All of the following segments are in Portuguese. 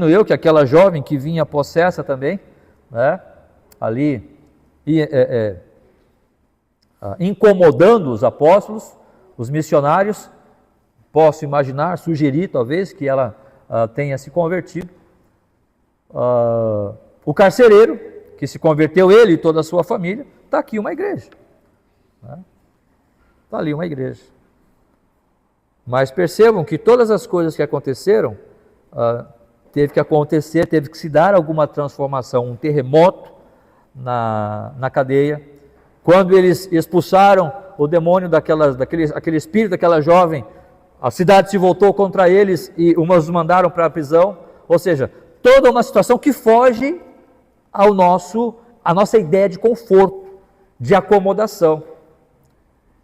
eu que aquela jovem que vinha possessa também, né, ali, incomodando os apóstolos, os missionários, posso imaginar, sugerir talvez que ela tenha se convertido. O carcereiro, que se converteu, ele e toda a sua família, está aqui uma igreja. Está ali uma igreja. Mas percebam que todas as coisas que aconteceram, teve que acontecer, teve que se dar alguma transformação, um terremoto na cadeia. Quando eles expulsaram o demônio aquele espírito daquela jovem, a cidade se voltou contra eles e umas os mandaram para a prisão. Ou seja, toda uma situação que foge à nossa ideia de conforto, de acomodação.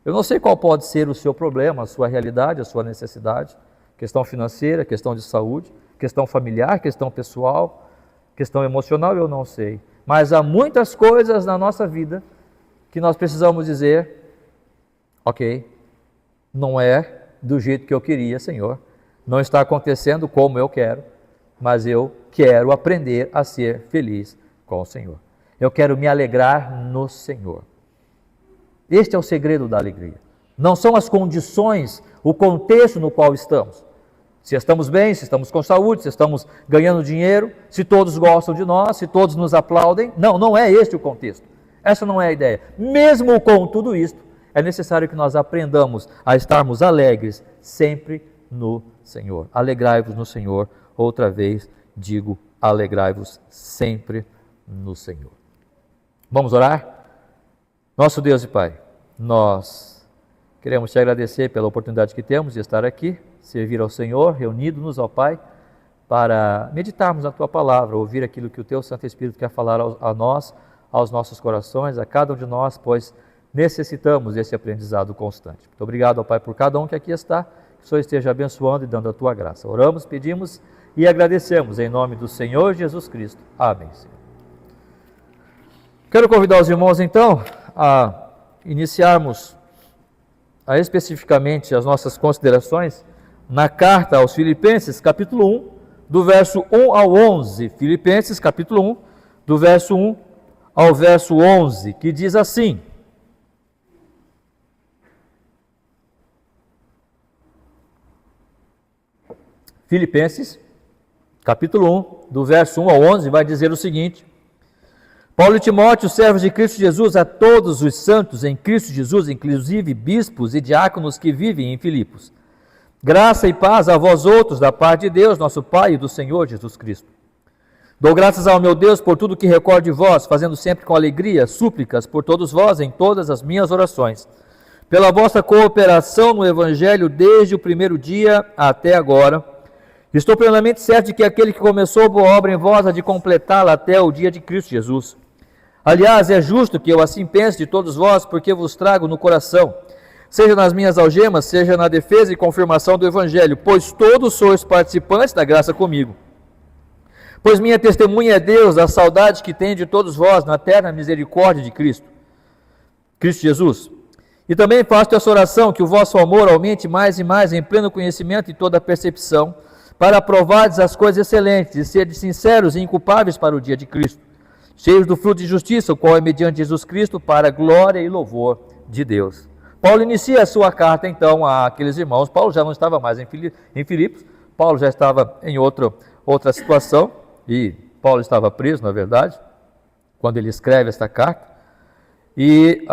Eu não sei qual pode ser o seu problema, a sua realidade, a sua necessidade, questão financeira, questão de saúde, questão familiar, questão pessoal, questão emocional, eu não sei. Mas há muitas coisas na nossa vida que nós precisamos dizer, ok, não é do jeito que eu queria, Senhor, não está acontecendo como eu quero, mas eu quero aprender a ser feliz com o Senhor. Eu quero me alegrar no Senhor. Este é o segredo da alegria. Não são as condições, o contexto no qual estamos. Se estamos bem, se estamos com saúde, se estamos ganhando dinheiro, se todos gostam de nós, se todos nos aplaudem. Não é este o contexto. Essa não é a ideia. Mesmo com tudo isto, é necessário que nós aprendamos a estarmos alegres sempre no Senhor. Alegrai-vos no Senhor. Outra vez digo, alegrai-vos sempre no Senhor. Vamos orar? Nosso Deus e Pai, nós queremos te agradecer pela oportunidade que temos de estar aqui, servir ao Senhor, reunidos-nos ao Pai, para meditarmos na Tua Palavra, ouvir aquilo que o Teu Santo Espírito quer falar a nós, aos nossos corações, a cada um de nós, pois necessitamos desse aprendizado constante. Muito obrigado, Pai, por cada um que aqui está, que o Senhor esteja abençoando e dando a Tua graça. Oramos, pedimos e agradecemos em nome do Senhor Jesus Cristo. Amém, Senhor. Quero convidar os irmãos, então, a iniciarmos especificamente as nossas considerações na carta aos Filipenses, capítulo 1, do verso 1 ao 11. Filipenses, capítulo 1, do verso 1 ao verso 11, que diz assim: Filipenses, capítulo 1, do verso 1 ao 11, vai dizer o seguinte: Paulo e Timóteo, servos de Cristo Jesus, a todos os santos em Cristo Jesus, inclusive bispos e diáconos que vivem em Filipos. Graça e paz a vós outros, da parte de Deus, nosso Pai, e do Senhor Jesus Cristo. Dou graças ao meu Deus por tudo que recordo de vós, fazendo sempre com alegria súplicas por todos vós em todas as minhas orações, pela vossa cooperação no Evangelho desde o primeiro dia até agora. Estou plenamente certo de que aquele que começou boa obra em vós há de completá-la até o dia de Cristo Jesus. Aliás, é justo que eu assim pense de todos vós, porque vos trago no coração, seja nas minhas algemas, seja na defesa e confirmação do Evangelho, pois todos sois participantes da graça comigo. Pois minha testemunha é Deus, da saudade que tenho de todos vós, na eterna misericórdia de Cristo Jesus. E também faço essa oração, que o vosso amor aumente mais e mais em pleno conhecimento e toda percepção, para provardes as coisas excelentes, e serdes sinceros e inculpáveis para o dia de Cristo, cheios do fruto de justiça, o qual é mediante Jesus Cristo, para a glória e louvor de Deus. Paulo inicia a sua carta, então, àqueles irmãos. Paulo já não estava mais em Filipos, Paulo já estava em outra situação, e Paulo estava preso, na verdade, quando ele escreve esta carta. E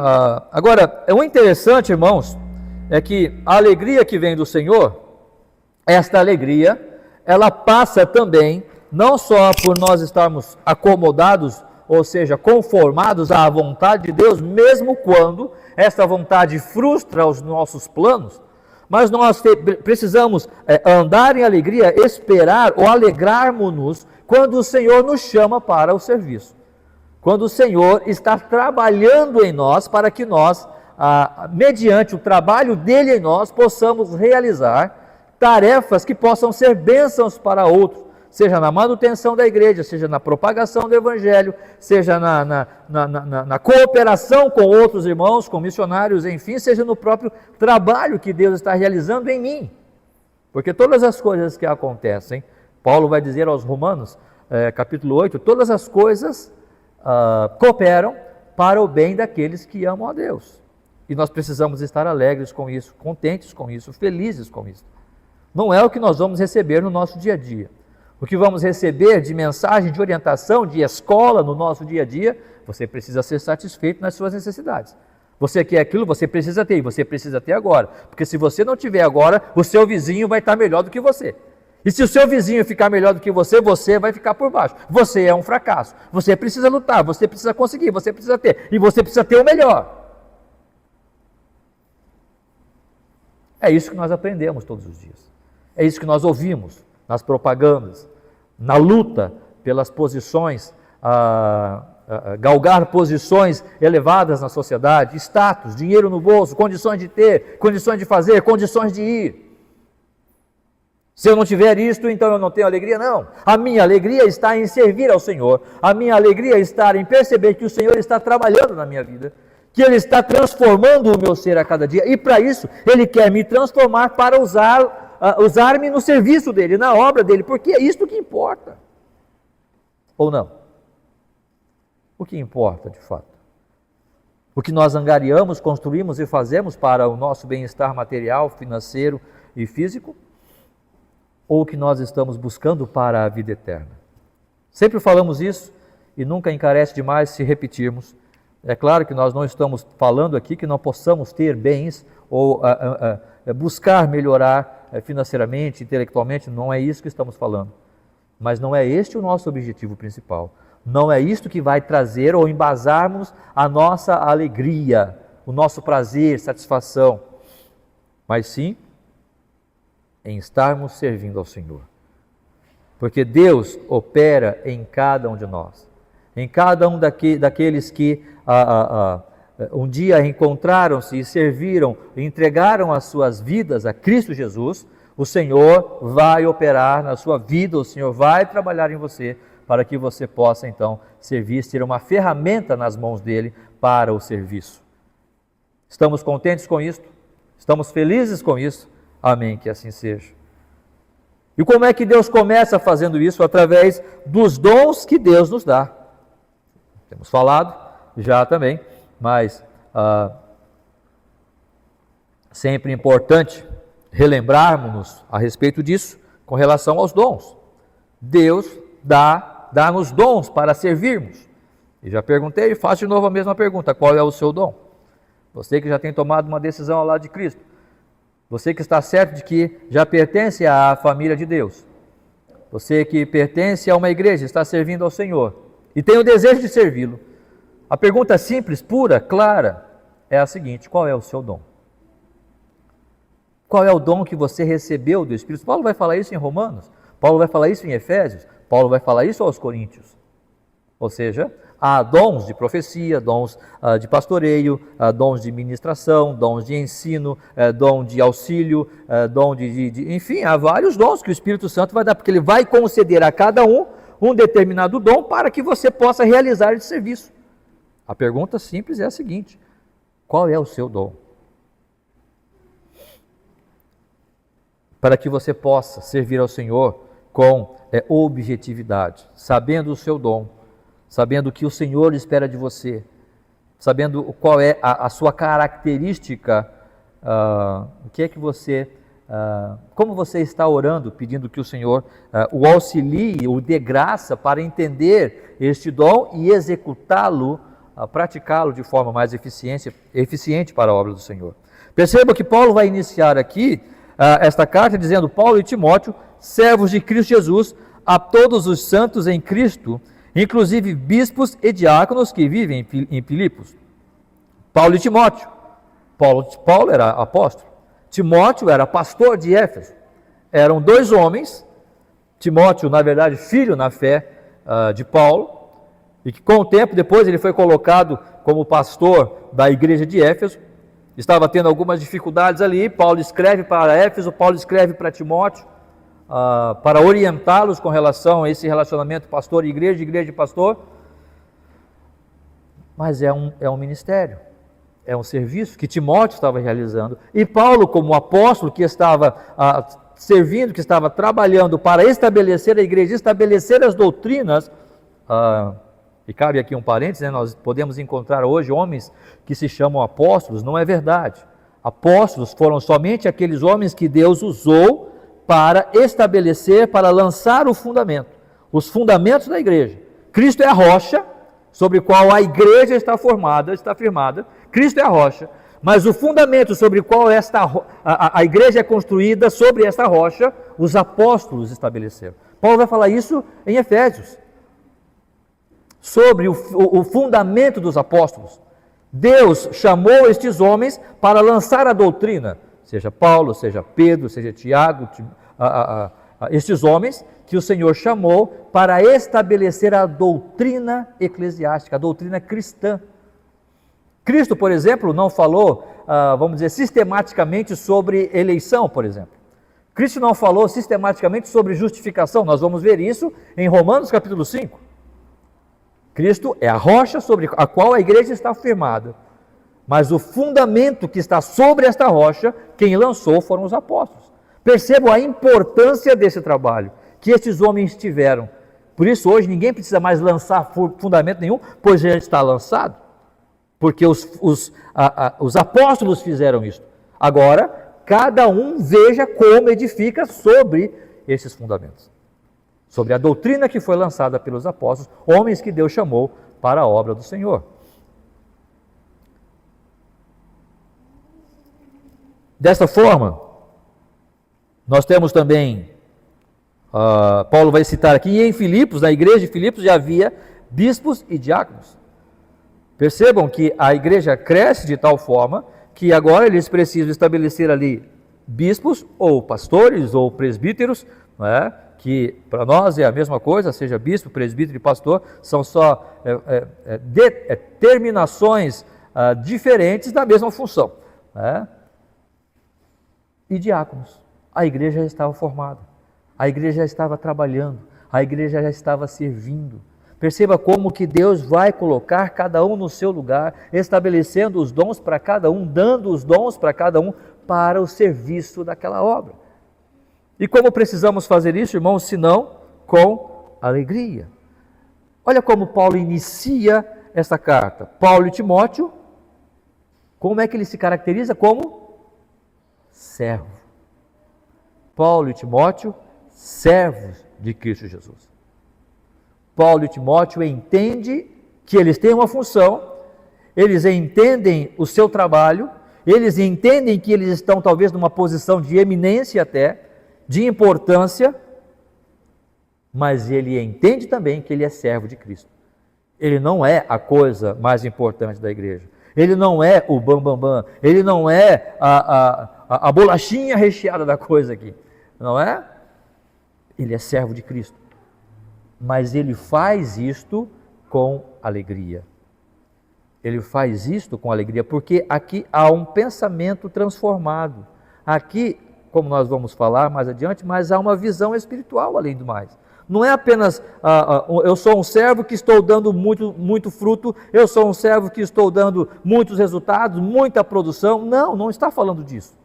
agora, o interessante, irmãos, é que a alegria que vem do Senhor, esta alegria, ela passa também, não só por nós estarmos acomodados, ou seja, conformados à vontade de Deus, mesmo quando esta vontade frustra os nossos planos, mas nós precisamos andar em alegria, esperar ou alegrarmos-nos quando o Senhor nos chama para o serviço. Quando o Senhor está trabalhando em nós para que nós, mediante o trabalho dele em nós, possamos realizar tarefas que possam ser bênçãos para outros, seja na manutenção da igreja, seja na propagação do Evangelho, seja na cooperação com outros irmãos, com missionários, enfim, seja no próprio trabalho que Deus está realizando em mim. Porque todas as coisas que acontecem Paulo vai dizer aos Romanos, capítulo 8, todas as coisas cooperam para o bem daqueles que amam a Deus. E nós precisamos estar alegres com isso, contentes com isso, felizes com isso. Não é o que nós vamos receber no nosso dia a dia. O que vamos receber de mensagem, de orientação, de escola no nosso dia a dia, você precisa ser satisfeito nas suas necessidades. Você quer aquilo, você precisa ter, e você precisa ter agora. Porque se você não tiver agora, o seu vizinho vai estar melhor do que você. E se o seu vizinho ficar melhor do que você vai ficar por baixo. Você é um fracasso. Você precisa lutar, você precisa conseguir, você precisa ter. E você precisa ter o melhor. É isso que nós aprendemos todos os dias. É isso que nós ouvimos nas propagandas, na luta pelas posições, galgar posições elevadas na sociedade, status, dinheiro no bolso, condições de ter, condições de fazer, condições de ir. Se eu não tiver isto, então eu não tenho alegria? Não. A minha alegria está em servir ao Senhor. A minha alegria está em perceber que o Senhor está trabalhando na minha vida, que Ele está transformando o meu ser a cada dia. E para isso, Ele quer me transformar para usar-me no serviço dEle, na obra dEle, porque é isto que importa. Ou não? O que importa, de fato? O que nós angariamos, construímos e fazemos para o nosso bem-estar material, financeiro e físico? Ou o que nós estamos buscando para a vida eterna? Sempre falamos isso e nunca encarece demais se repetirmos. É claro que nós não estamos falando aqui que não possamos ter bens ou buscar melhorar financeiramente, intelectualmente, não é isso que estamos falando. Mas não é este o nosso objetivo principal. Não é isto que vai trazer ou embasarmos a nossa alegria, o nosso prazer, satisfação, mas sim em estarmos servindo ao Senhor. Porque Deus opera em cada um de nós, em cada um daqueles que um dia encontraram-se e serviram, entregaram as suas vidas a Cristo Jesus. O Senhor vai operar na sua vida, o Senhor vai trabalhar em você, para que você possa então servir, ser uma ferramenta nas mãos dele para o serviço. Estamos contentes com isso? Estamos felizes com isso? Amém, que assim seja. E como é que Deus começa fazendo isso? Através dos dons que Deus nos dá. Temos falado já também, mas sempre importante relembrarmos-nos a respeito disso com relação aos dons. Deus dá-nos dons para servirmos. E já perguntei e faço de novo a mesma pergunta: qual é o seu dom? Você que já tem tomado uma decisão ao lado de Cristo, você que está certo de que já pertence à família de Deus, você que pertence a uma igreja, está servindo ao Senhor e tem o desejo de servi-lo, a pergunta simples, pura, clara, é a seguinte: qual é o seu dom? Qual é o dom que você recebeu do Espírito? Paulo vai falar isso em Romanos, Paulo vai falar isso em Efésios, Paulo vai falar isso aos Coríntios. Ou seja, há dons de profecia, dons de pastoreio, dons de ministração, dons de ensino, dom de auxílio, dom enfim, há vários dons que o Espírito Santo vai dar, porque ele vai conceder a cada um determinado dom para que você possa realizar esse serviço. A pergunta simples é a seguinte: qual é o seu dom? Para que você possa servir ao Senhor com objetividade, sabendo o seu dom, sabendo o que o Senhor espera de você, sabendo qual é a sua característica, o que é que você, como você está orando, pedindo que o Senhor o auxilie, o dê graça para entender este dom e executá-lo, praticá-lo de forma mais eficiente para a obra do Senhor. Perceba que Paulo vai iniciar aqui esta carta dizendo: Paulo e Timóteo, servos de Cristo Jesus, a todos os santos em Cristo, inclusive bispos e diáconos que vivem em Filipos. Paulo e Timóteo. Paulo era apóstolo, Timóteo era pastor de Éfeso. Eram dois homens, Timóteo, na verdade, filho na fé de Paulo, e que com o tempo depois ele foi colocado como pastor da igreja de Éfeso. Estava tendo algumas dificuldades ali. Paulo escreve para Éfeso, Paulo escreve para Timóteo, para orientá-los com relação a esse relacionamento pastor e igreja e pastor. Mas é um ministério, é um serviço que Timóteo estava realizando. E Paulo, como apóstolo que estava servindo, que estava trabalhando para estabelecer a igreja, estabelecer as doutrinas, e cabe aqui um parênteses, né, nós podemos encontrar hoje homens que se chamam apóstolos, não é verdade. Apóstolos foram somente aqueles homens que Deus usou para estabelecer, para lançar o fundamento, os fundamentos da igreja. Cristo é a rocha sobre a qual a igreja está firmada. Cristo é a rocha, mas o fundamento sobre o qual a igreja é construída, sobre esta rocha, os apóstolos estabeleceram. Paulo vai falar isso em Efésios, sobre o fundamento dos apóstolos. Deus chamou estes homens para lançar a doutrina, seja Paulo, seja Pedro, seja Tiago, estes homens que o Senhor chamou para estabelecer a doutrina eclesiástica, a doutrina cristã. Cristo, por exemplo, não falou, vamos dizer, sistematicamente sobre eleição, por exemplo. Cristo não falou sistematicamente sobre justificação. Nós vamos ver isso em Romanos capítulo 5. Cristo é a rocha sobre a qual a igreja está firmada. Mas o fundamento que está sobre esta rocha, quem lançou foram os apóstolos. Percebam a importância desse trabalho que estes homens tiveram. Por isso hoje ninguém precisa mais lançar fundamento nenhum, pois já está lançado. Porque os apóstolos fizeram isso. Agora, cada um veja como edifica sobre esses fundamentos. Sobre a doutrina que foi lançada pelos apóstolos, homens que Deus chamou para a obra do Senhor. Desta forma, nós temos também, Paulo vai citar aqui, e em Filipos, na igreja de Filipos já havia bispos e diáconos. Percebam que a igreja cresce de tal forma que agora eles precisam estabelecer ali bispos, ou pastores, ou presbíteros, não é? Que para nós é a mesma coisa, seja bispo, presbítero e pastor, são só terminações diferentes da mesma função. Né? E diáconos. A igreja já estava formada, a igreja já estava trabalhando, a igreja já estava servindo. Perceba como que Deus vai colocar cada um no seu lugar, estabelecendo os dons para cada um, dando os dons para cada um para o serviço daquela obra. E como precisamos fazer isso, irmãos, senão com alegria? Olha como Paulo inicia esta carta. Paulo e Timóteo, como é que ele se caracteriza? Como servo. Paulo e Timóteo, servos de Cristo Jesus. Paulo e Timóteo entendem que eles têm uma função, eles entendem o seu trabalho, eles entendem que eles estão talvez numa posição de eminência até, de importância, mas ele entende também que ele é servo de Cristo. Ele não é a coisa mais importante da igreja. Ele não é o bambambam, ele não é a bolachinha recheada da coisa aqui, não é? Ele é servo de Cristo. Mas ele faz isto com alegria. Ele faz isto com alegria, porque aqui há um pensamento transformado. Aqui, como nós vamos falar mais adiante, mas há uma visão espiritual além do mais. Não é apenas, eu sou um servo que estou dando muito fruto, eu sou um servo que estou dando muitos resultados, muita produção. Não, não está falando disso.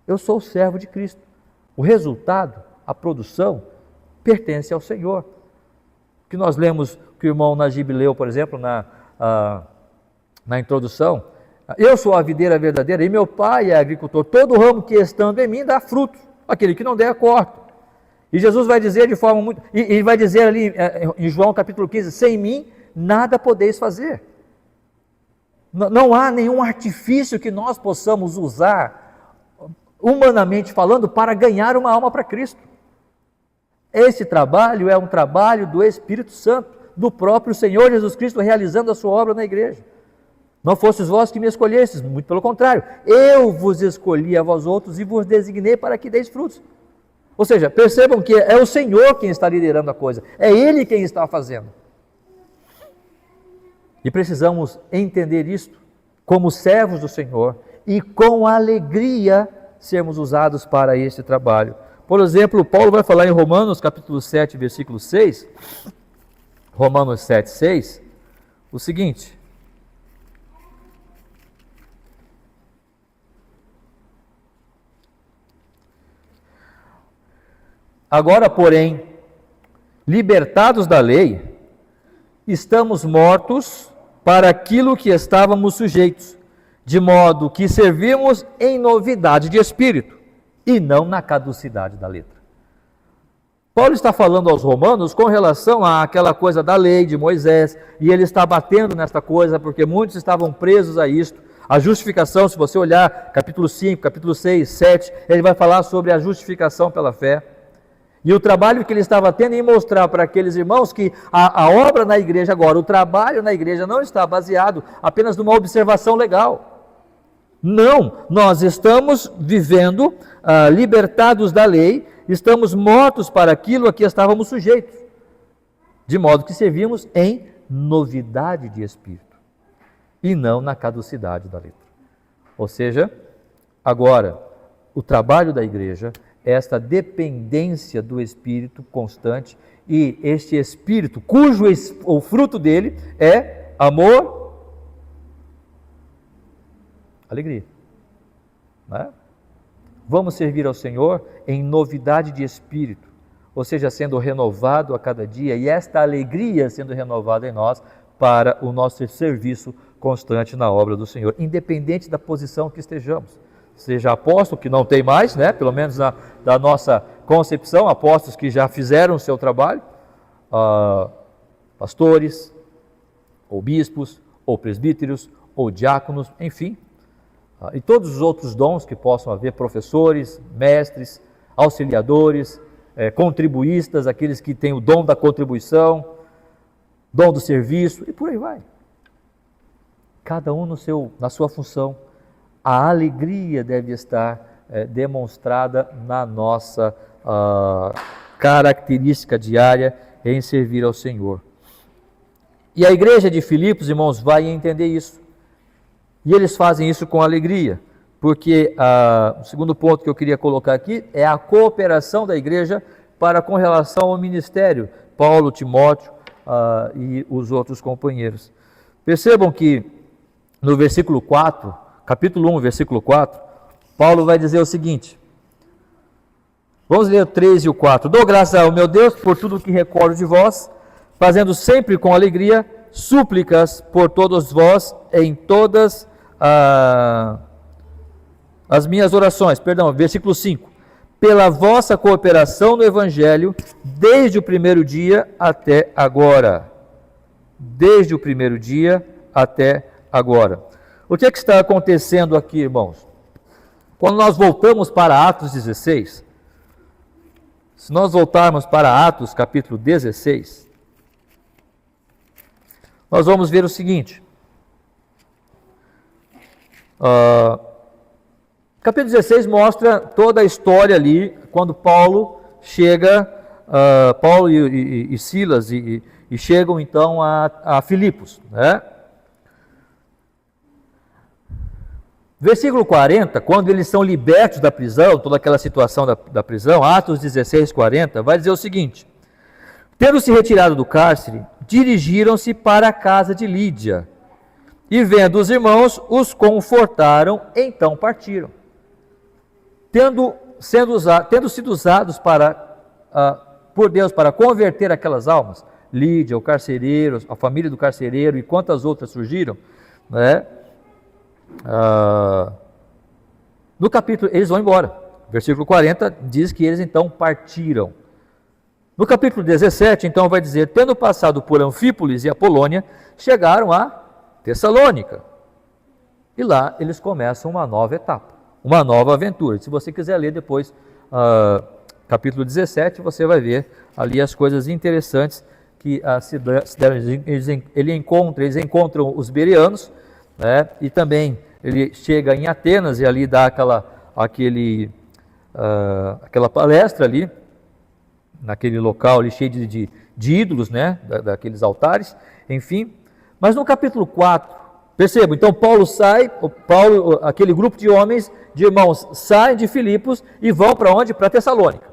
Eu sou o servo de Cristo. O resultado, a produção, pertence ao Senhor. Que nós lemos, que o irmão Najib leu, por exemplo, na introdução, eu sou a videira verdadeira e meu pai é agricultor, todo ramo que estando em mim dá fruto, aquele que não der, corta. E Jesus vai dizer de forma muito, e vai dizer ali em João capítulo 15, sem mim nada podeis fazer. Não há nenhum artifício que nós possamos usar, humanamente falando, para ganhar uma alma para Cristo. Esse trabalho é um trabalho do Espírito Santo, do próprio Senhor Jesus Cristo realizando a sua obra na igreja. Não fostes vós que me escolhestes, muito pelo contrário, eu vos escolhi a vós outros e vos designei para que deis frutos. Ou seja, percebam que é o Senhor quem está liderando a coisa, é Ele quem está fazendo. E precisamos entender isto como servos do Senhor e com alegria sermos usados para este trabalho. Por exemplo, Paulo vai falar em Romanos capítulo 7, versículo 6, Romanos 7, 6, o seguinte: Agora, porém, libertados da lei, estamos mortos para aquilo que estávamos sujeitos, de modo que servimos em novidade de espírito e não na caducidade da letra. Paulo está falando aos romanos com relação àquela coisa da lei de Moisés, e ele está batendo nesta coisa porque muitos estavam presos a isto. A justificação, se você olhar capítulo 5, capítulo 6, 7, ele vai falar sobre a justificação pela fé. E o trabalho que ele estava tendo em mostrar para aqueles irmãos que a obra na igreja agora, o trabalho na igreja não está baseado apenas numa observação legal. Não, nós estamos vivendo libertados da lei, estamos mortos para aquilo a que estávamos sujeitos, de modo que servimos em novidade de espírito e não na caducidade da letra. Ou seja, agora, o trabalho da igreja é esta dependência do Espírito constante, e este Espírito, cujo o fruto dele é amor, alegria. Né? Vamos servir ao Senhor em novidade de espírito, ou seja, sendo renovado a cada dia, e esta alegria sendo renovada em nós para o nosso serviço constante na obra do Senhor, independente da posição que estejamos. Seja apóstolo, que não tem mais, né? Pelo menos da nossa concepção, apóstolos que já fizeram o seu trabalho, pastores, ou bispos, ou presbíteros, ou diáconos, enfim, e todos os outros dons que possam haver, professores, mestres, auxiliadores, contribuístas, aqueles que têm o dom da contribuição, dom do serviço, e por aí vai. Cada um na sua função. A alegria deve estar demonstrada na nossa característica diária em servir ao Senhor. E a igreja de Filipos, irmãos, vai entender isso. E eles fazem isso com alegria, porque o segundo ponto que eu queria colocar aqui é a cooperação da igreja com relação ao ministério, Paulo, Timóteo e os outros companheiros. Percebam que no versículo 4, capítulo 1, versículo 4, Paulo vai dizer o seguinte, vamos ler o 3 e o 4. Dou graças ao meu Deus por tudo que recordo de vós, fazendo sempre com alegria súplicas por todos vós em todas as minhas orações. Versículo 5. Pela vossa cooperação no Evangelho, desde o primeiro dia até agora. Desde o primeiro dia até agora. O que é que está acontecendo aqui, irmãos? Quando nós voltamos para Atos 16, se nós voltarmos para Atos capítulo 16, nós vamos ver o seguinte. Capítulo 16 mostra toda a história ali, quando Paulo chega, Paulo e Silas, e chegam então a Filipos, né? Versículo 40, quando eles são libertos da prisão, toda aquela situação da prisão, Atos 16, 40, vai dizer o seguinte: tendo se retirado do cárcere, dirigiram-se para a casa de Lídia, e vendo os irmãos, os confortaram, então partiram. Tendo sido usados por Deus para converter aquelas almas, Lídia, o carcereiro, a família do carcereiro e quantas outras surgiram, né? No capítulo, eles vão embora. Versículo 40 diz que eles então partiram. No capítulo 17, então vai dizer, tendo passado por Anfípolis e Apolônia, chegaram a Tessalônica. E lá eles começam uma nova etapa, uma nova aventura. Se você quiser ler depois, capítulo 17, você vai ver ali as coisas interessantes que se deram. Eles encontram os bereanos, né? E também ele chega em Atenas e ali dá aquela palestra ali, naquele local ali cheio de ídolos, né? Daqueles altares, enfim. Mas no capítulo 4, perceba, então Paulo, aquele grupo de homens, de irmãos, saem de Filipos e vão para onde? Para Tessalônica.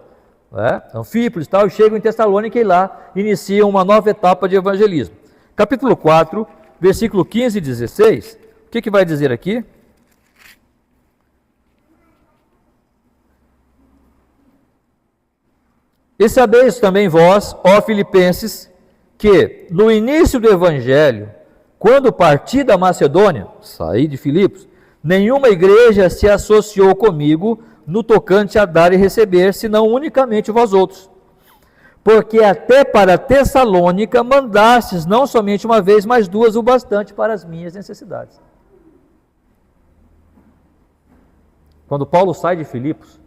Né? Anfípolis e tal, e chegam em Tessalônica e lá iniciam uma nova etapa de evangelismo. Capítulo 4, versículo 15 e 16, o que vai dizer aqui? E sabeis também vós, ó Filipenses, que no início do Evangelho, quando parti da Macedônia, saí de Filipos, nenhuma igreja se associou comigo no tocante a dar e receber, senão unicamente vós outros. Porque até para Tessalônica mandastes não somente uma vez, mas duas o bastante para as minhas necessidades. Quando Paulo sai de Filipos,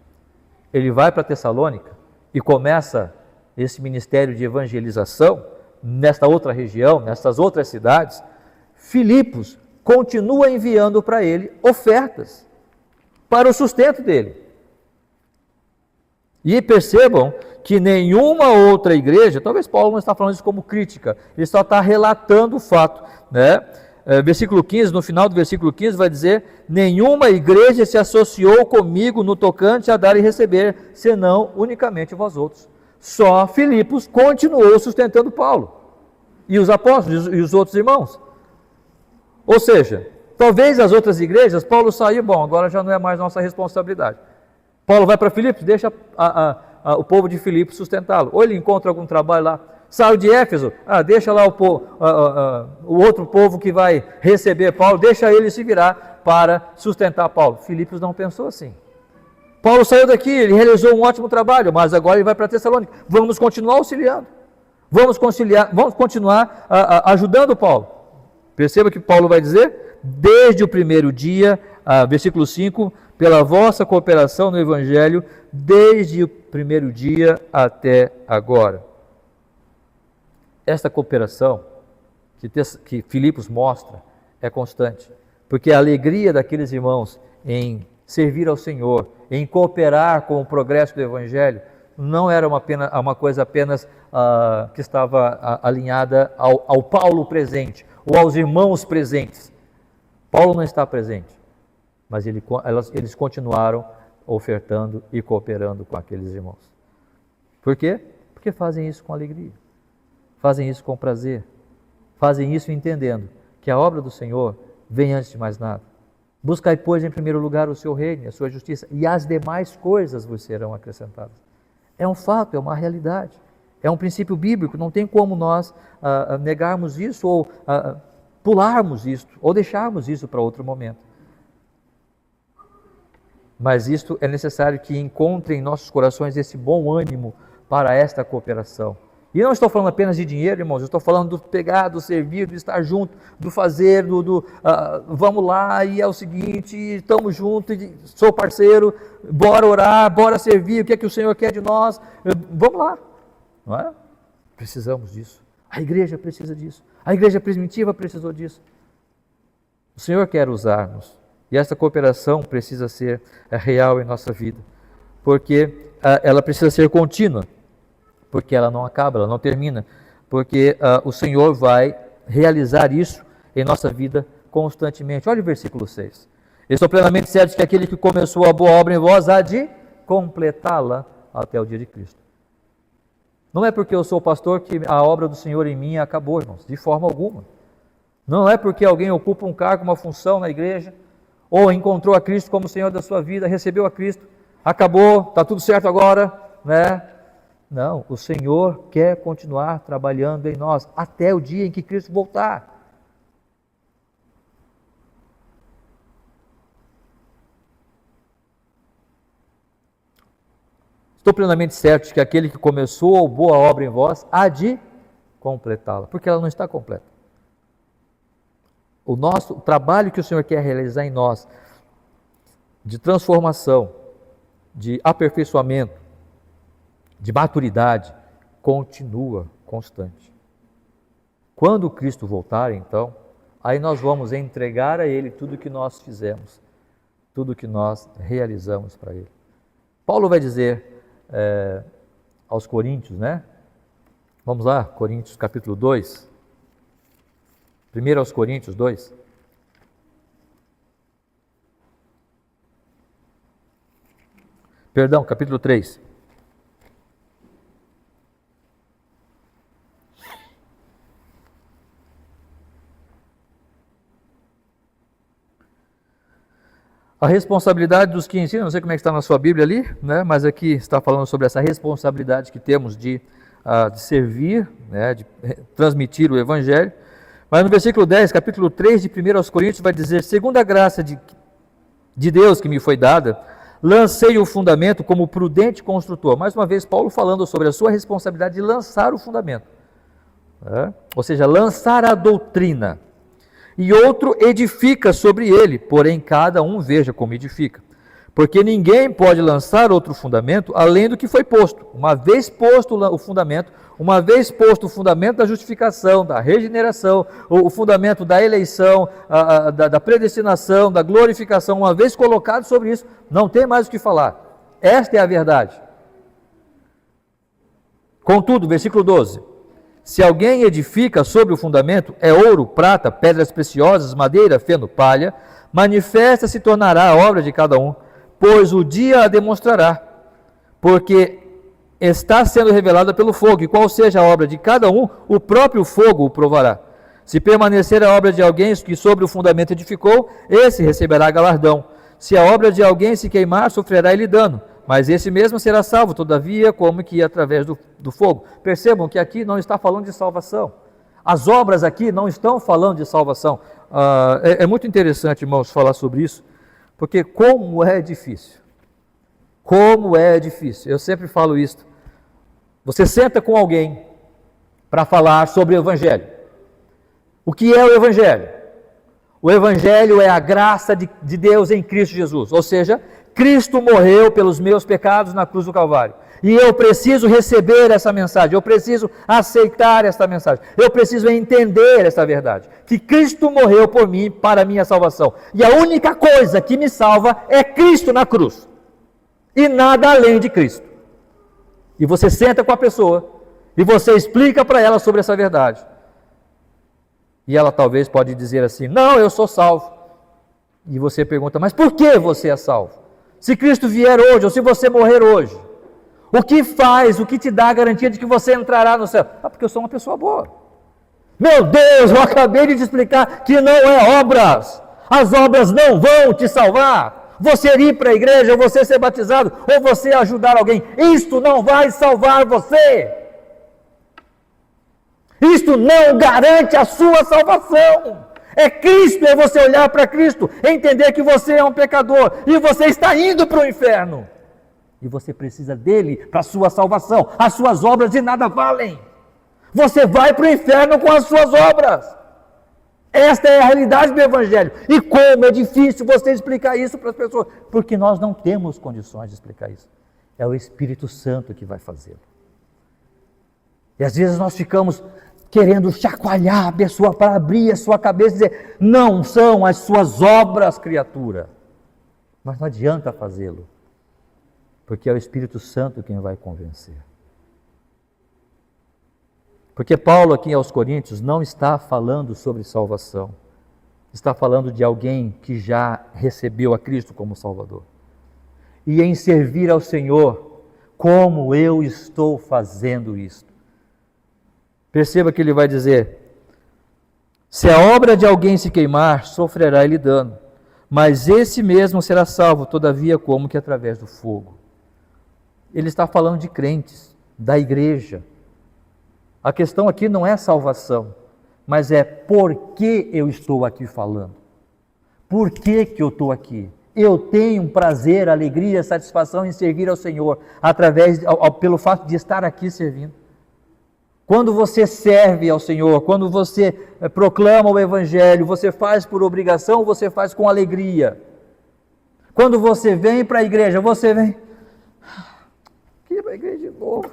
ele vai para Tessalônica e começa esse ministério de evangelização nesta outra região, nessas outras cidades. Filipos continua enviando para ele ofertas para o sustento dele. E percebam que nenhuma outra igreja, talvez Paulo não está falando isso como crítica, ele só está relatando o fato, né? Versículo 15, no final do versículo 15 vai dizer: nenhuma igreja se associou comigo no tocante a dar e receber, senão unicamente vós outros. Só Filipos continuou sustentando Paulo, e os apóstolos, e os outros irmãos. Ou seja, talvez as outras igrejas, Paulo saiu, bom, agora já não é mais nossa responsabilidade. Paulo vai para Filipos, deixa o povo de Filipos sustentá-lo. Ou ele encontra algum trabalho lá. Saiu de Éfeso, deixa lá o outro povo que vai receber Paulo, deixa ele se virar para sustentar Paulo. Filipos não pensou assim. Paulo saiu daqui, ele realizou um ótimo trabalho, mas agora ele vai para Tessalônica. Vamos continuar auxiliando. Vamos continuar ajudando Paulo. Perceba que Paulo vai dizer, desde o primeiro dia, versículo 5, pela vossa cooperação no Evangelho, desde o primeiro dia até agora. Esta cooperação que Filipos mostra é constante, porque a alegria daqueles irmãos em servir ao Senhor, em cooperar com o progresso do Evangelho, não era uma coisa apenas que estava alinhada ao Paulo presente, ou aos irmãos presentes. Paulo não está presente, mas eles continuaram ofertando e cooperando com aqueles irmãos. Por quê? Porque fazem isso com alegria, fazem isso com prazer, fazem isso entendendo que a obra do Senhor vem antes de mais nada. Buscai, pois, em primeiro lugar o seu reino e a sua justiça, e as demais coisas vos serão acrescentadas. É um fato, é uma realidade, é um princípio bíblico, não tem como nós negarmos isso ou pularmos isso, ou deixarmos isso para outro momento. Mas isto é necessário que encontre em nossos corações esse bom ânimo para esta cooperação. E não estou falando apenas de dinheiro, irmãos, eu estou falando do pegar, do servir, do estar junto, do fazer, vamos lá, e é o seguinte, estamos juntos, sou parceiro, bora orar, bora servir, o que é que o Senhor quer de nós, vamos lá, não é? Precisamos disso, a igreja precisa disso, a igreja primitiva precisou disso. O Senhor quer usar-nos, e essa cooperação precisa ser real em nossa vida, porque ela precisa ser contínua, porque ela não acaba, ela não termina, porque o Senhor vai realizar isso em nossa vida constantemente. Olha o versículo 6. Estou plenamente certo de que aquele que começou a boa obra em vós há de completá-la até o dia de Cristo. Não é porque eu sou pastor que a obra do Senhor em mim acabou, irmãos, de forma alguma. Não é porque alguém ocupa um cargo, uma função na igreja, ou encontrou a Cristo como Senhor da sua vida, recebeu a Cristo, acabou, está tudo certo agora, né? Não, o Senhor quer continuar trabalhando em nós até o dia em que Cristo voltar. Estou plenamente certo de que aquele que começou a boa obra em vós há de completá-la, porque ela não está completa. O trabalho que o Senhor quer realizar em nós, de transformação, de aperfeiçoamento, de maturidade, continua constante. Quando Cristo voltar, então, aí nós vamos entregar a Ele tudo o que nós fizemos, tudo o que nós realizamos para Ele. Paulo vai dizer aos Coríntios, né? Vamos lá, Coríntios capítulo 2. Primeiro aos Coríntios 2. Perdão, capítulo 3. A responsabilidade dos que ensinam, não sei como é que está na sua Bíblia ali, né? Mas aqui está falando sobre essa responsabilidade que temos de servir, né? De transmitir o Evangelho. Mas no versículo 10, capítulo 3 de 1 aos Coríntios, vai dizer: segundo a graça de Deus que me foi dada, lancei o fundamento como prudente construtor. Mais uma vez, Paulo falando sobre a sua responsabilidade de lançar o fundamento. Ou seja, lançar a doutrina. E outro edifica sobre ele, porém cada um veja como edifica. Porque ninguém pode lançar outro fundamento além do que foi posto. Uma vez posto o fundamento, uma vez posto o fundamento da justificação, da regeneração, o fundamento da eleição, da predestinação, da glorificação, uma vez colocado sobre isso, não tem mais o que falar. Esta é a verdade. Contudo, versículo 12: se alguém edifica sobre o fundamento, é ouro, prata, pedras preciosas, madeira, feno, palha, manifesta se tornará a obra de cada um, pois o dia a demonstrará, porque está sendo revelada pelo fogo, e qual seja a obra de cada um, o próprio fogo o provará. Se permanecer a obra de alguém que sobre o fundamento edificou, esse receberá galardão. Se a obra de alguém se queimar, sofrerá ele dano, mas esse mesmo será salvo, todavia, como que através do fogo. Percebam que aqui não está falando de salvação. As obras aqui não estão falando de salvação. É muito interessante, irmãos, falar sobre isso, porque como é difícil. Como é difícil. Eu sempre falo isso. Você senta com alguém para falar sobre o Evangelho. O que é o Evangelho? O Evangelho é a graça de Deus em Cristo Jesus, ou seja, Cristo morreu pelos meus pecados na cruz do Calvário. E eu preciso receber essa mensagem, eu preciso aceitar essa mensagem, eu preciso entender essa verdade, que Cristo morreu por mim para a minha salvação. E a única coisa que me salva é Cristo na cruz, e nada além de Cristo. E você senta com a pessoa, e você explica para ela sobre essa verdade. E ela talvez pode dizer assim: não, eu sou salvo. E você pergunta: mas por que você é salvo? Se Cristo vier hoje, ou se você morrer hoje, o que te dá a garantia de que você entrará no céu? Porque eu sou uma pessoa boa. Meu Deus, eu acabei de te explicar que não é obras. As obras não vão te salvar. Você ir para a igreja, você ser batizado, ou você ajudar alguém, isto não vai salvar você. Isto não garante a sua salvação. É Cristo, é você olhar para Cristo, entender que você é um pecador e você está indo para o inferno. E você precisa dele para a sua salvação. As suas obras de nada valem. Você vai para o inferno com as suas obras. Esta é a realidade do Evangelho. E como é difícil você explicar isso para as pessoas, porque nós não temos condições de explicar isso. É o Espírito Santo que vai fazê-lo. E às vezes nós ficamos querendo chacoalhar a pessoa para abrir a sua cabeça e dizer: não são as suas obras, criatura. Mas não adianta fazê-lo, porque é o Espírito Santo quem vai convencer. Porque Paulo aqui aos Coríntios não está falando sobre salvação, está falando de alguém que já recebeu a Cristo como Salvador. E em servir ao Senhor, como eu estou fazendo isto. Perceba que ele vai dizer: se a obra de alguém se queimar, sofrerá ele dano, mas esse mesmo será salvo, todavia, como que através do fogo. Ele está falando de crentes, da igreja. A questão aqui não é salvação, mas é por que eu estou aqui falando. Por que eu estou aqui? Eu tenho prazer, alegria, satisfação em servir ao Senhor, pelo fato de estar aqui servindo. Quando você serve ao Senhor, quando você proclama o Evangelho, você faz por obrigação ou você faz com alegria? Quando você vem para a igreja, você vem... aqui para a igreja de novo.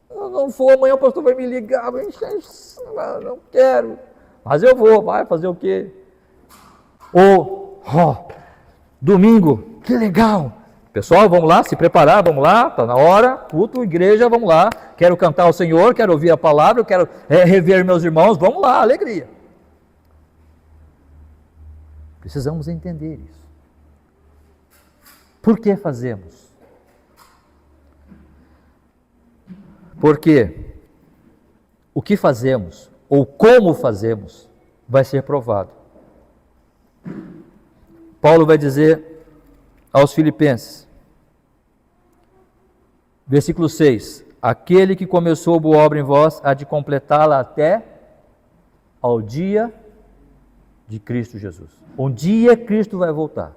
Eu não vou, amanhã o pastor vai me ligar, não quero. Mas eu vou, vai fazer o quê? Domingo, que legal. Pessoal, vamos lá, se preparar, vamos lá, está na hora, culto, igreja, vamos lá, quero cantar ao Senhor, quero ouvir a palavra, quero rever meus irmãos, vamos lá, alegria. Precisamos entender isso. Por que fazemos? Porque o que fazemos, ou como fazemos, vai ser provado. Paulo vai dizer aos Filipenses. Versículo 6. Aquele que começou a boa obra em vós, há de completá-la até ao dia de Cristo Jesus. Um dia Cristo vai voltar.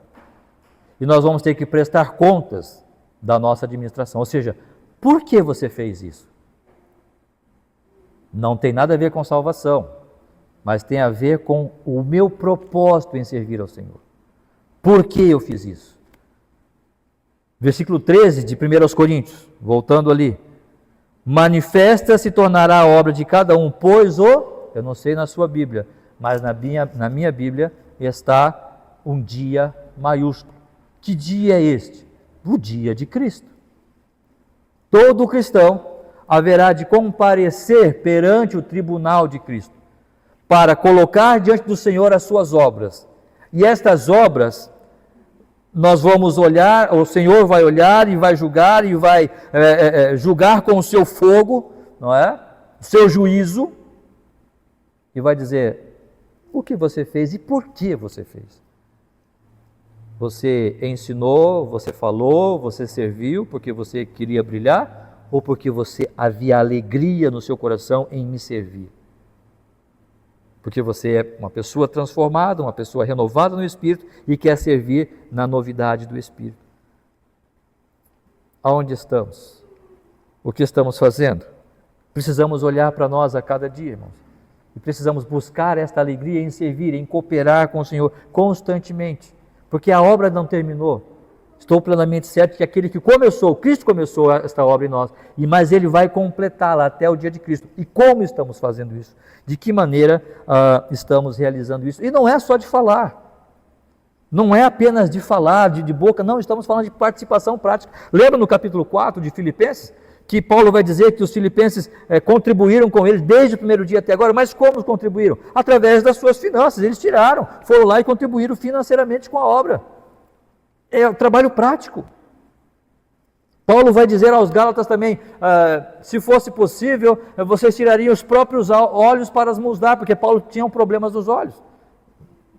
E nós vamos ter que prestar contas da nossa administração. Ou seja, por que você fez isso? Não tem nada a ver com salvação, mas tem a ver com o meu propósito em servir ao Senhor. Por que eu fiz isso? Versículo 13 de 1 Coríntios, voltando ali. Manifesta se tornará a obra de cada um, pois eu não sei na sua Bíblia, mas na minha Bíblia está um dia maiúsculo. Que dia é este? O dia de Cristo. Todo cristão haverá de comparecer perante o tribunal de Cristo, para colocar diante do Senhor as suas obras. E estas obras, nós vamos olhar, o Senhor vai olhar e vai julgar, e vai julgar com o seu fogo, não é? O seu juízo, e vai dizer o que você fez e por que você fez. Você ensinou, você falou, você serviu porque você queria brilhar, ou porque você havia alegria no seu coração em me servir? Porque você é uma pessoa transformada, uma pessoa renovada no Espírito e quer servir na novidade do Espírito. Aonde estamos? O que estamos fazendo? Precisamos olhar para nós a cada dia, irmãos. E precisamos buscar esta alegria em servir, em cooperar com o Senhor constantemente. Porque a obra não terminou. Estou plenamente certo que aquele que começou, Cristo começou esta obra em nós, mas Ele vai completá-la até o dia de Cristo. E como estamos fazendo isso? De que maneira estamos realizando isso? E não é só de falar. Não é apenas de falar, de boca, não, estamos falando de participação prática. Lembra no capítulo 4 de Filipenses, que Paulo vai dizer que os filipenses contribuíram com eles desde o primeiro dia até agora, mas como contribuíram? Através das suas finanças, eles tiraram, foram lá e contribuíram financeiramente com a obra. É o trabalho prático. Paulo vai dizer aos Gálatas também, se fosse possível, vocês tirariam os próprios olhos para as mãos dar, porque Paulo tinha problemas nos olhos,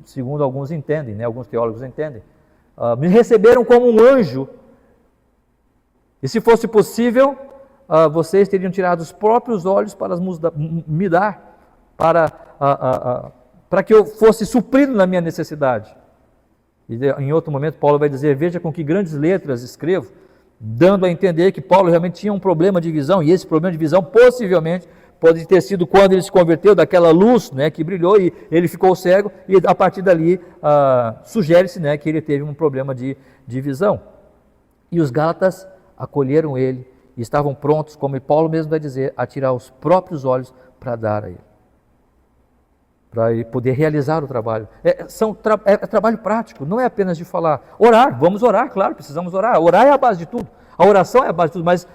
segundo alguns entendem, né? Alguns teólogos entendem. Me receberam como um anjo, e se fosse possível, vocês teriam tirado os próprios olhos para me dar, para que eu fosse suprido na minha necessidade. E em outro momento Paulo vai dizer, veja com que grandes letras escrevo, dando a entender que Paulo realmente tinha um problema de visão, e esse problema de visão possivelmente pode ter sido quando ele se converteu daquela luz, né, que brilhou e ele ficou cego, e a partir dali sugere-se, né, que ele teve um problema de visão. E os Gálatas acolheram ele e estavam prontos, como Paulo mesmo vai dizer, a tirar os próprios olhos para dar a ele, para ele poder realizar o trabalho. É trabalho prático, não é apenas de falar. Orar, vamos orar, claro, precisamos orar. Orar é a base de tudo, a oração é a base de tudo, mas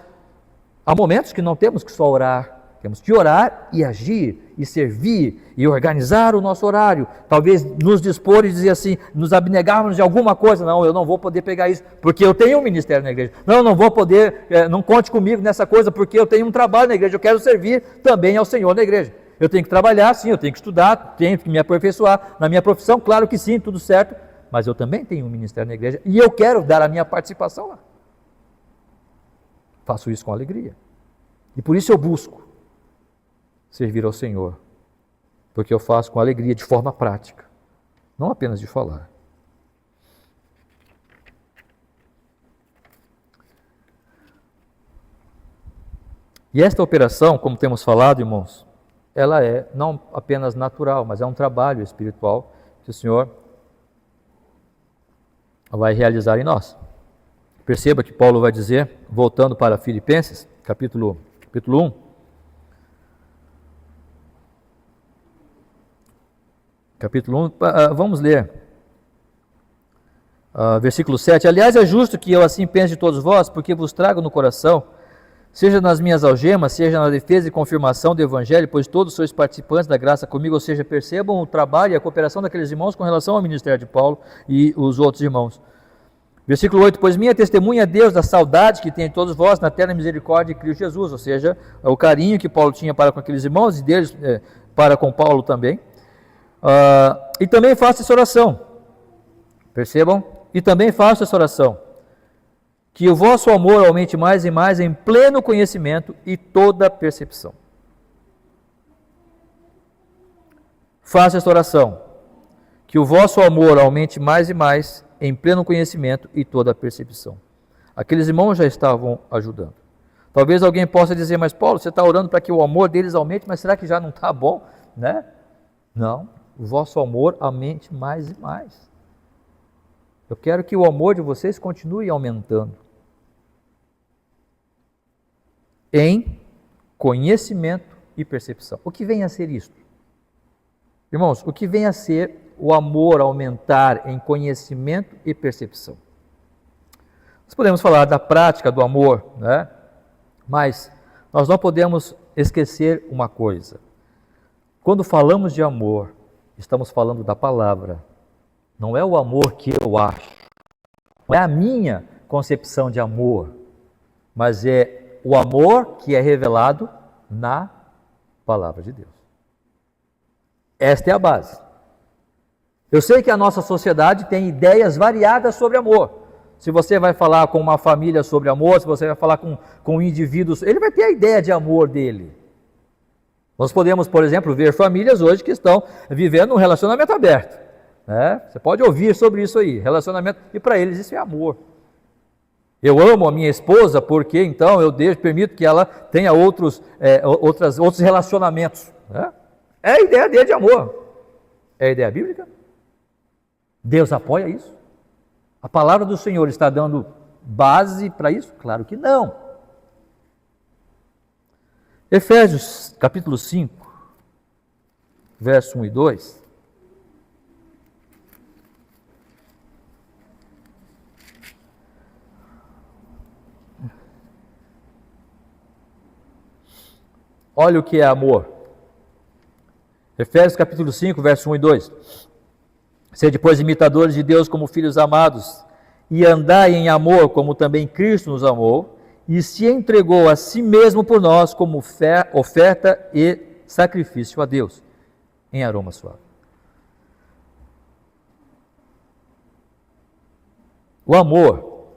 há momentos que não temos que só orar, temos que orar e agir, e servir, e organizar o nosso horário, talvez nos dispor e dizer assim, nos abnegarmos de alguma coisa, não, eu não vou poder pegar isso, porque eu tenho um ministério na igreja, não vou poder, não conte comigo nessa coisa, porque eu tenho um trabalho na igreja, eu quero servir também ao Senhor na igreja. Eu tenho que trabalhar, sim, eu tenho que estudar, tenho que me aperfeiçoar na minha profissão, claro que sim, tudo certo, mas eu também tenho um ministério na igreja e eu quero dar a minha participação lá. Faço isso com alegria. E por isso eu busco servir ao Senhor, porque eu faço com alegria, de forma prática, não apenas de falar. E esta operação, como temos falado, irmãos, ela é não apenas natural, mas é um trabalho espiritual que o Senhor vai realizar em nós. Perceba que Paulo vai dizer, voltando para Filipenses, capítulo 1, vamos ler, versículo 7. Aliás, é justo que eu assim pense de todos vós, porque vos trago no coração, seja nas minhas algemas, seja na defesa e confirmação do Evangelho, pois todos sois participantes da graça comigo, ou seja, percebam o trabalho e a cooperação daqueles irmãos com relação ao ministério de Paulo e os outros irmãos. Versículo 8, pois minha testemunha é Deus da saudade que tem em todos vós na eterna misericórdia de Cristo Jesus, ou seja, o carinho que Paulo tinha para com aqueles irmãos e deles para com Paulo também. E também faço essa oração, percebam, e também faço essa oração, que o vosso amor aumente mais e mais em pleno conhecimento e toda percepção. Faço esta oração, que o vosso amor aumente mais e mais em pleno conhecimento e toda percepção. Aqueles irmãos já estavam ajudando. Talvez alguém possa dizer, mas Paulo, você está orando para que o amor deles aumente, mas será que já não está bom? Né? Não, o vosso amor aumente mais e mais. Eu quero que o amor de vocês continue aumentando. Em conhecimento e percepção. O que vem a ser isto? Irmãos, o que vem a ser o amor aumentar em conhecimento e percepção? Nós podemos falar da prática do amor, né? Mas nós não podemos esquecer uma coisa. Quando falamos de amor, estamos falando da palavra. Não é o amor que eu acho. Não é a minha concepção de amor. Mas é o amor que é revelado na palavra de Deus. Esta é a base. Eu sei que a nossa sociedade tem ideias variadas sobre amor. Se você vai falar com uma família sobre amor, se você vai falar com indivíduos, ele vai ter a ideia de amor dele. Nós podemos, por exemplo, ver famílias hoje que estão vivendo um relacionamento aberto. Né? Você pode ouvir sobre isso aí, relacionamento, e para eles isso é amor. Eu amo a minha esposa porque então eu permito que ela tenha outros relacionamentos. Né? É a ideia dele de amor. É a ideia bíblica? Deus apoia isso? A palavra do Senhor está dando base para isso? Claro que não. Efésios capítulo 5, verso 1 e 2. Olha o que é amor. Efésios capítulo 5, verso 1 e 2. Sede, pois, imitadores de Deus como filhos amados, e andai em amor, como também Cristo nos amou, e se entregou a si mesmo por nós como oferta e sacrifício a Deus, em aroma suave. O amor,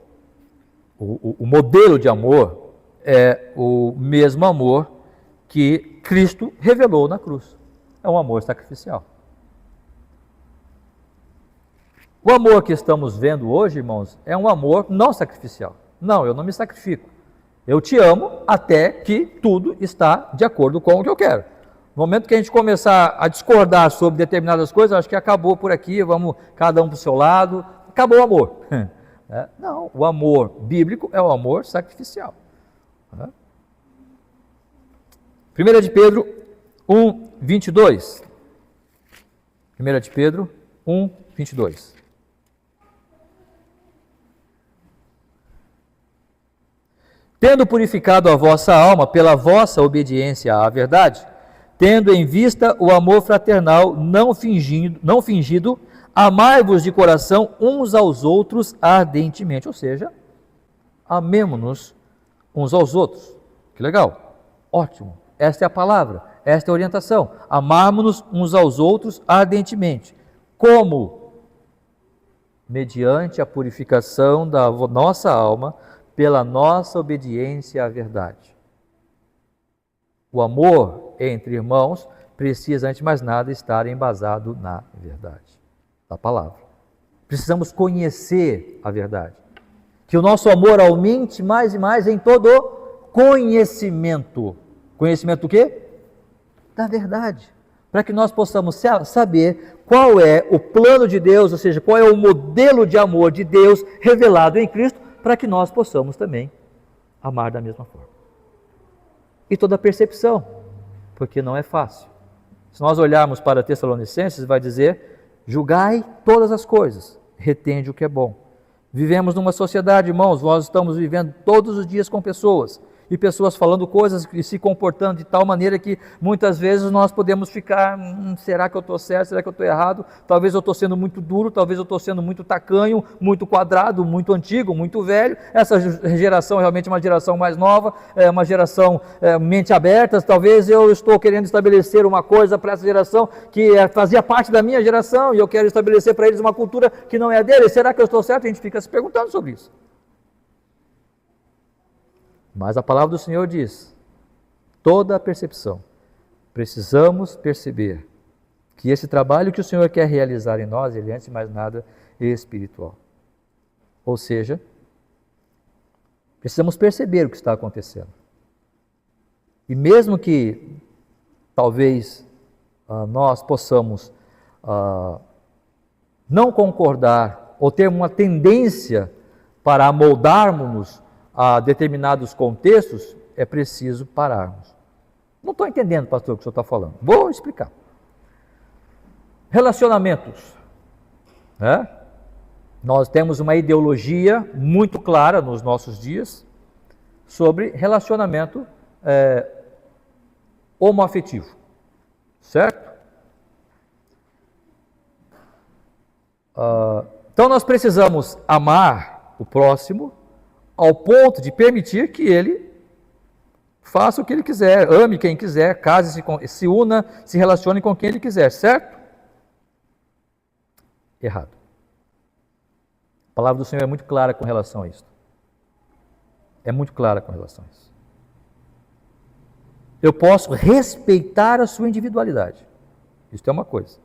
o modelo de amor, é o mesmo amor que Cristo revelou na cruz. É um amor sacrificial. O amor que estamos vendo hoje, irmãos, é um amor não sacrificial. Não, eu não me sacrifico. Eu te amo até que tudo está de acordo com o que eu quero. No momento que a gente começar a discordar sobre determinadas coisas, acho que acabou por aqui, vamos cada um para o seu lado, acabou o amor. Não, o amor bíblico é o amor sacrificial. 1 de Pedro 1, 22. 1 de Pedro 1, 22. Tendo purificado a vossa alma pela vossa obediência à verdade, tendo em vista o amor fraternal não fingido, amai-vos de coração uns aos outros ardentemente. Ou seja, amemo-nos uns aos outros. Que legal, ótimo. Esta é a palavra, esta é a orientação. Amarmos-nos uns aos outros ardentemente. Como? Mediante a purificação da nossa alma pela nossa obediência à verdade. O amor entre irmãos precisa, antes de mais nada, estar embasado na verdade, da palavra. Precisamos conhecer a verdade. Que o nosso amor aumente mais e mais em todo conhecimento. Conhecimento do quê? Da verdade. Para que nós possamos saber qual é o plano de Deus, ou seja, qual é o modelo de amor de Deus revelado em Cristo, para que nós possamos também amar da mesma forma. E toda percepção, porque não é fácil. Se nós olharmos para Tessalonicenses, vai dizer, julgai todas as coisas, retende o que é bom. Vivemos numa sociedade, irmãos, nós estamos vivendo todos os dias com pessoas e pessoas falando coisas e se comportando de tal maneira que muitas vezes nós podemos ficar, será que eu estou certo, será que eu estou errado? Talvez eu estou sendo muito duro, talvez eu estou sendo muito tacanho, muito quadrado, muito antigo, muito velho. Essa geração é realmente uma geração mais nova, é uma geração mente aberta. Talvez eu estou querendo estabelecer uma coisa para essa geração que fazia parte da minha geração e eu quero estabelecer para eles uma cultura que não é a deles. Será que eu estou certo? A gente fica se perguntando sobre isso. Mas a palavra do Senhor diz, toda a percepção, precisamos perceber que esse trabalho que o Senhor quer realizar em nós, ele antes de mais nada é espiritual. Ou seja, precisamos perceber o que está acontecendo. E mesmo que talvez nós possamos não concordar ou ter uma tendência para amoldarmos-nos a determinados contextos, é preciso pararmos. Não estou entendendo, pastor, o que o senhor está falando. Vou explicar. Relacionamentos. Né? Nós temos uma ideologia muito clara nos nossos dias sobre relacionamento homoafetivo. Certo? Então nós precisamos amar o próximo ao ponto de permitir que ele faça o que ele quiser, ame quem quiser, case-se, se una, se relacione com quem ele quiser, certo? Errado. A palavra do Senhor é muito clara com relação a isso. É muito clara com relação a isso. Eu posso respeitar a sua individualidade. Isso é uma coisa.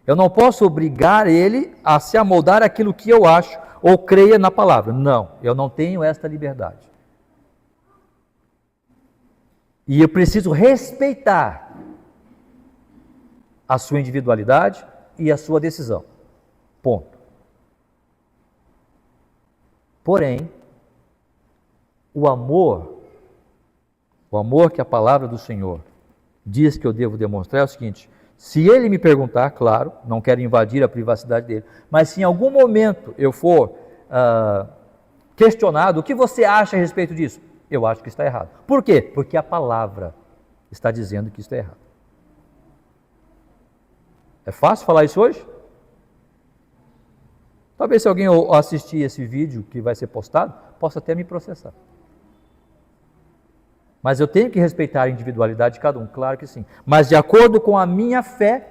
Eu não posso obrigar ele a se amoldar aquilo que eu acho ou creia na palavra. Não, eu não tenho esta liberdade. E eu preciso respeitar a sua individualidade e a sua decisão. Ponto. Porém, o amor que a palavra do Senhor diz que eu devo demonstrar é o seguinte: se ele me perguntar, claro, não quero invadir a privacidade dele, mas se em algum momento eu for questionado, o que você acha a respeito disso? Eu acho que está errado. Por quê? Porque a palavra está dizendo que isso é errado. É fácil falar isso hoje? Talvez se alguém assistir esse vídeo que vai ser postado, possa até me processar. Mas eu tenho que respeitar a individualidade de cada um, claro que sim. Mas de acordo com a minha fé,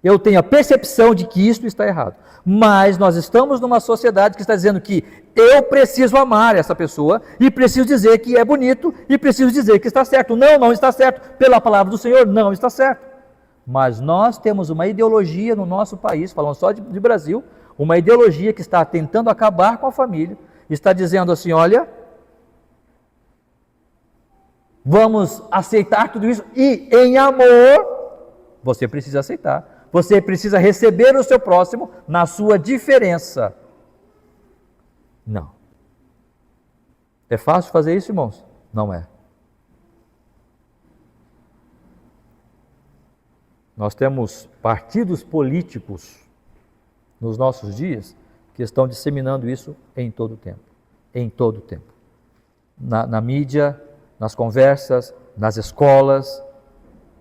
eu tenho a percepção de que isto está errado. Mas nós estamos numa sociedade que está dizendo que eu preciso amar essa pessoa e preciso dizer que é bonito e preciso dizer que está certo. Não, não está certo. Pela palavra do Senhor, não está certo. Mas nós temos uma ideologia no nosso país, falando só de Brasil, uma ideologia que está tentando acabar com a família, está dizendo assim, olha, vamos aceitar tudo isso e em amor, você precisa aceitar. Você precisa receber o seu próximo na sua diferença. Não. É fácil fazer isso, irmãos? Não é. Nós temos partidos políticos nos nossos dias que estão disseminando isso em todo o tempo. Em todo o tempo. Na mídia, nas conversas, nas escolas,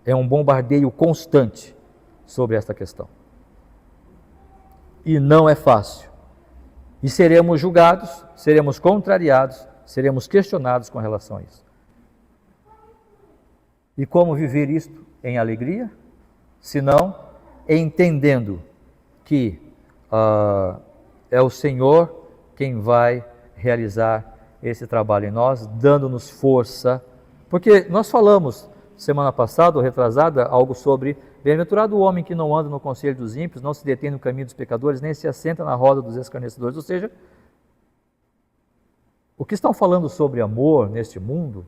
é um bombardeio constante sobre esta questão. E não é fácil. E seremos julgados, seremos contrariados, seremos questionados com relação a isso. E como viver isto em alegria? Se não, entendendo que é o Senhor quem vai realizar esse trabalho em nós, dando-nos força. Porque nós falamos semana passada ou retrasada algo sobre bem-aventurado o homem que não anda no conselho dos ímpios, não se detém no caminho dos pecadores, nem se assenta na roda dos escarnecedores. Ou seja, o que estão falando sobre amor neste mundo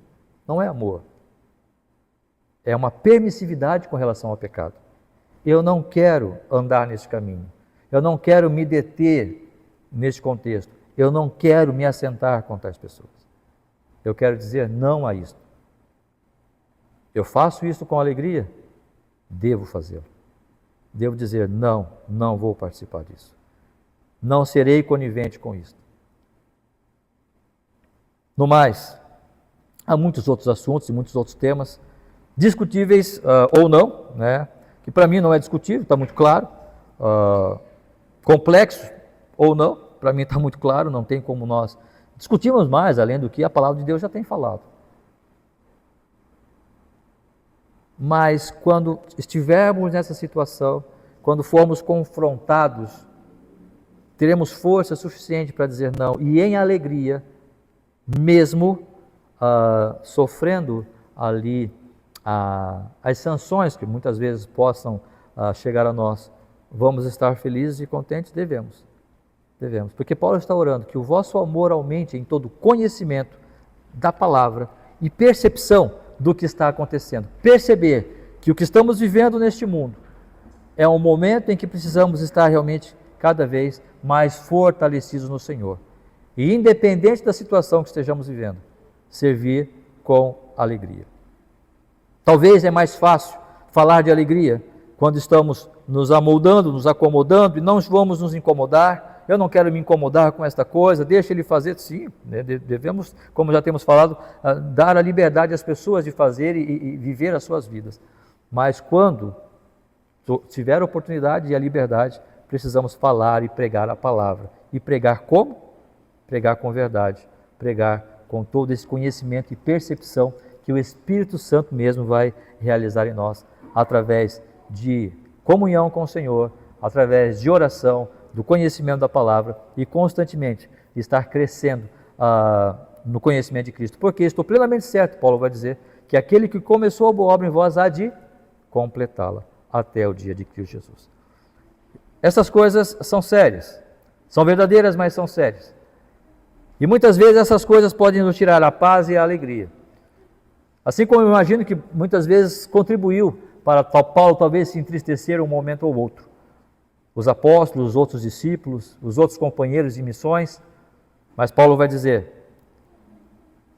não é amor. É uma permissividade com relação ao pecado. Eu não quero andar nesse caminho. Eu não quero me deter neste contexto. Eu não quero me assentar com tais pessoas. Eu quero dizer não a isto. Eu faço isso com alegria? Devo fazê-lo. Devo dizer não, não vou participar disso. Não serei conivente com isto. No mais, Há muitos outros assuntos e muitos outros temas, discutíveis ou não, né? Que para mim não é discutível, está muito claro, complexo ou não, para mim está muito claro, não tem como nós discutirmos mais além do que a palavra de Deus já tem falado. Mas quando estivermos nessa situação, quando formos confrontados, teremos força suficiente para dizer não, e em alegria, mesmo sofrendo ali as sanções que muitas vezes possam chegar a nós, vamos estar felizes e contentes? Devemos, porque Paulo está orando que o vosso amor aumente em todo conhecimento da palavra e percepção do que está acontecendo. Perceber que o que estamos vivendo neste mundo é um momento em que precisamos estar realmente cada vez mais fortalecidos no Senhor. E independente da situação que estejamos vivendo, servir com alegria. Talvez é mais fácil falar de alegria quando estamos nos amoldando, nos acomodando e não vamos nos incomodar. Eu não quero me incomodar com esta coisa, deixa ele fazer. Sim, né? Devemos, como já temos falado, dar a liberdade às pessoas de fazer e viver as suas vidas. Mas quando tiver a oportunidade e a liberdade, precisamos falar e pregar a palavra. E pregar como? Pregar com verdade, pregar com todo esse conhecimento e percepção que o Espírito Santo mesmo vai realizar em nós, através de comunhão com o Senhor, através de oração, do conhecimento da palavra e constantemente estar crescendo no conhecimento de Cristo. Porque estou plenamente certo, Paulo vai dizer, que aquele que começou a boa obra em vós há de completá-la até o dia de Cristo Jesus. Essas coisas são sérias, são verdadeiras, mas são sérias. E muitas vezes essas coisas podem nos tirar a paz e a alegria. Assim como eu imagino que muitas vezes contribuiu para Paulo talvez se entristecer um momento ou outro. Os apóstolos, os outros discípulos, os outros companheiros de missões, mas Paulo vai dizer: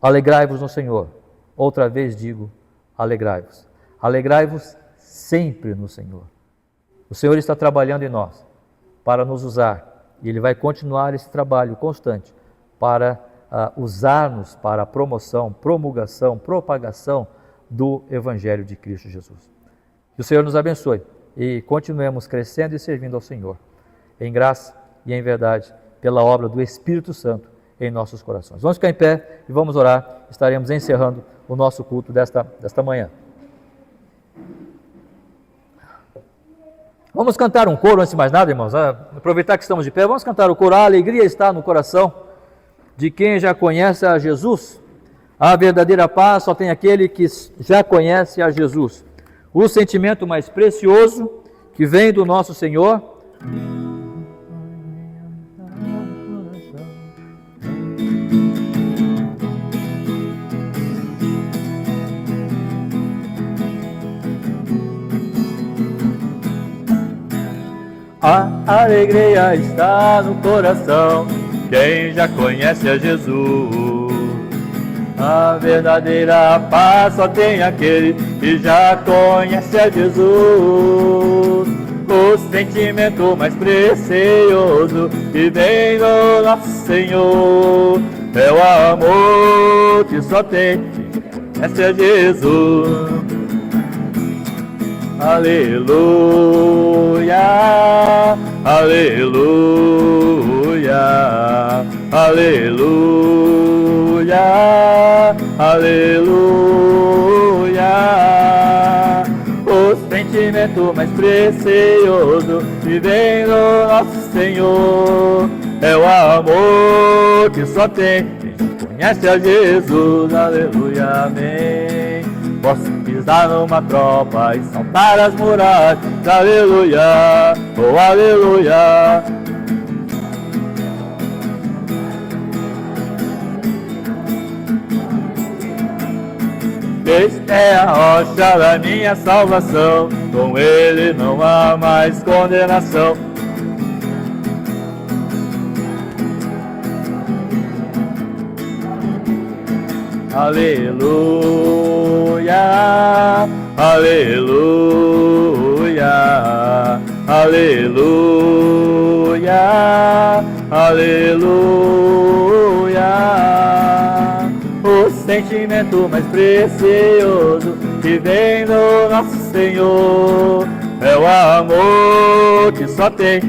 alegrai-vos no Senhor. Outra vez digo, alegrai-vos. Alegrai-vos sempre no Senhor. O Senhor está trabalhando em nós para nos usar, e Ele vai continuar esse trabalho constante para usar-nos para a promoção, promulgação, propagação do Evangelho de Cristo Jesus. Que o Senhor nos abençoe e continuemos crescendo e servindo ao Senhor, em graça e em verdade, pela obra do Espírito Santo em nossos corações. Vamos ficar em pé e vamos orar. Estaremos encerrando o nosso culto desta manhã. Vamos cantar um coro antes de mais nada, irmãos. Aproveitar que estamos de pé, vamos cantar o coro. A alegria está no coração de quem já conhece a Jesus. A verdadeira paz só tem aquele que já conhece a Jesus. O sentimento mais precioso que vem do nosso Senhor. A alegria está no coração, quem já conhece a Jesus. A verdadeira paz só tem aquele que já conhece a Jesus. O sentimento mais precioso que vem do nosso Senhor é o amor que só tem quem conhece a Jesus. Aleluia, aleluia, aleluia, aleluia. O sentimento mais precioso que vem do nosso Senhor é o amor que só tem quem conhece a Jesus. Aleluia, amém. Posso pisar numa tropa e saltar as muralhas. Aleluia, oh aleluia. Este é a rocha da minha salvação, com Ele não há mais condenação. Aleluia, aleluia, aleluia, aleluia. O sentimento mais precioso que vem do nosso Senhor. É o amor que só tem.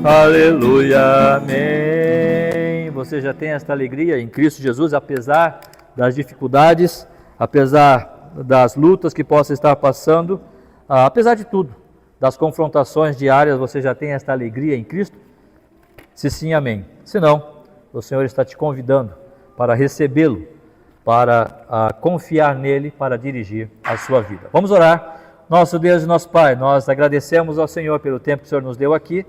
Aleluia, amém. Você já tem esta alegria em Cristo Jesus, apesar das dificuldades, apesar das lutas que possa estar passando, apesar de tudo, das confrontações diárias, você já tem esta alegria em Cristo? Se sim, amém. Se não, o Senhor está te convidando para recebê-lo, para confiar nele, para dirigir a sua vida. Vamos orar. Nosso Deus e nosso Pai, nós agradecemos ao Senhor pelo tempo que o Senhor nos deu aqui.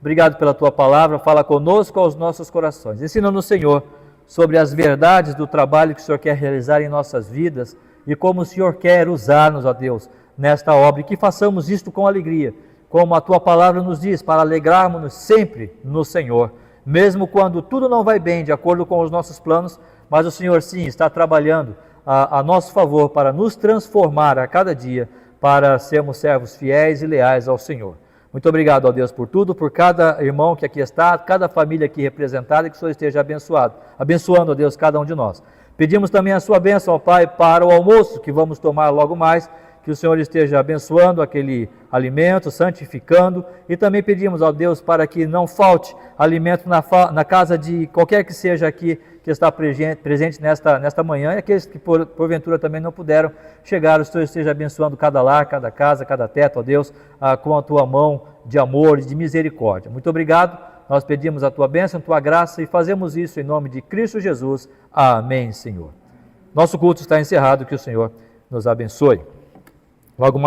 Obrigado pela Tua palavra, fala conosco aos nossos corações. Ensina-nos, Senhor, sobre as verdades do trabalho que o Senhor quer realizar em nossas vidas e como o Senhor quer usar-nos, ó Deus, nesta obra, e que façamos isto com alegria, como a Tua palavra nos diz, para alegrarmos-nos sempre no Senhor, mesmo quando tudo não vai bem de acordo com os nossos planos, mas o Senhor sim está trabalhando a nosso favor para nos transformar a cada dia, para sermos servos fiéis e leais ao Senhor. Muito obrigado, ó Deus, por tudo, por cada irmão que aqui está, cada família aqui representada, que o Senhor esteja abençoando, ó Deus, cada um de nós. Pedimos também a sua bênção, ó Pai, para o almoço que vamos tomar logo mais, que o Senhor esteja abençoando aquele alimento, santificando, e também pedimos, ó Deus, para que não falte alimento na casa de qualquer que seja aqui, que está presente nesta manhã, e aqueles que porventura também não puderam chegar, o Senhor esteja abençoando cada lar, cada casa, cada teto, ó Deus, com a Tua mão de amor e de misericórdia. Muito obrigado, nós pedimos a Tua bênção, a Tua graça, e fazemos isso em nome de Cristo Jesus. Amém, Senhor. Nosso culto está encerrado, que o Senhor nos abençoe. Logo mais.